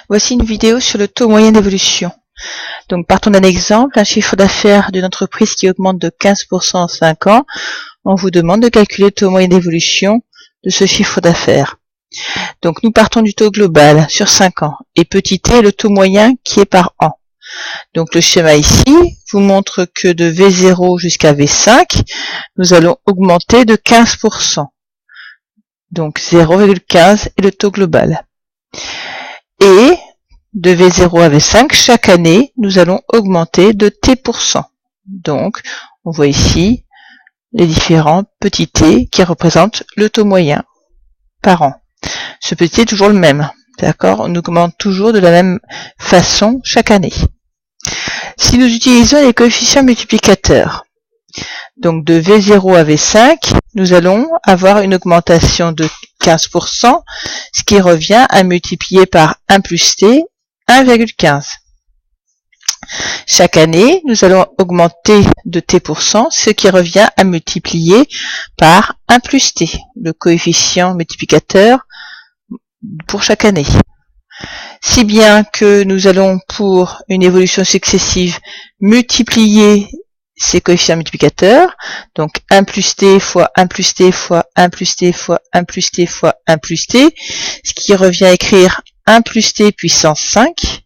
Voici une vidéo sur le taux moyen d'évolution. Donc partons d'un exemple, un chiffre d'affaires d'une entreprise qui augmente de 15% en 5 ans. On vous demande de calculer le taux moyen d'évolution de ce chiffre d'affaires. Donc nous partons du taux global sur 5 ans et petit t est le taux moyen qui est par an. Donc le schéma ici vous montre que de V0 jusqu'à V5, nous allons augmenter de 15%. Donc 0,15 est le taux global. Et de V0 à V5, chaque année, nous allons augmenter de T%. Donc, on voit ici les différents petits t qui représentent le taux moyen par an. Ce petit t est toujours le même, d'accord? On augmente toujours de la même façon chaque année. Si nous utilisons les coefficients multiplicateurs, donc de V0 à V5, nous allons avoir une augmentation de 15%, ce qui revient à multiplier par 1 plus t, 1,15. Chaque année, nous allons augmenter de t%, ce qui revient à multiplier par 1 plus t, le coefficient multiplicateur pour chaque année. Si bien que nous allons, pour une évolution successive, multiplier ces coefficients multiplicateurs, donc 1 plus t fois 1 plus t fois 1 plus t fois 1 plus t fois 1 plus t, ce qui revient à écrire 1 plus t puissance 5,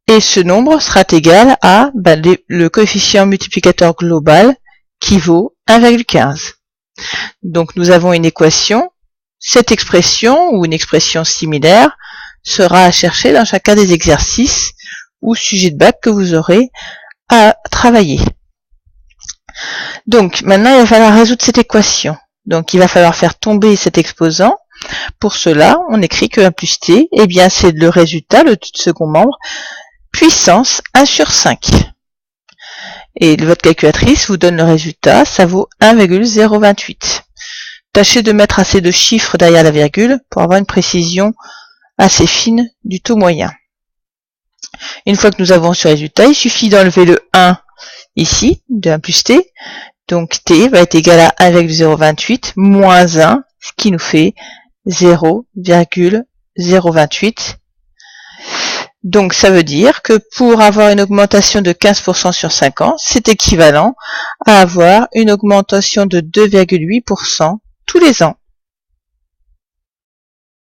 et ce nombre sera égal à le coefficient multiplicateur global qui vaut 1,15. Donc nous avons une équation. Cette expression, ou une expression similaire, sera à chercher dans chacun des exercices ou sujets de bac que vous aurez à travailler. Donc maintenant il va falloir résoudre cette équation. Donc il va falloir faire tomber cet exposant. Pour cela, on écrit que 1 plus t, eh bien c'est le résultat, le second membre, puissance 1 sur 5. Et votre calculatrice vous donne le résultat, ça vaut 1,028. Tâchez de mettre assez de chiffres derrière la virgule pour avoir une précision assez fine du taux moyen. Une fois que nous avons ce résultat, il suffit d'enlever le 1 ici, de 1 plus t. Donc t va être égal à 1,028 moins 1, ce qui nous fait 0,028. Donc ça veut dire que pour avoir une augmentation de 15% sur 5 ans, c'est équivalent à avoir une augmentation de 2,8% tous les ans.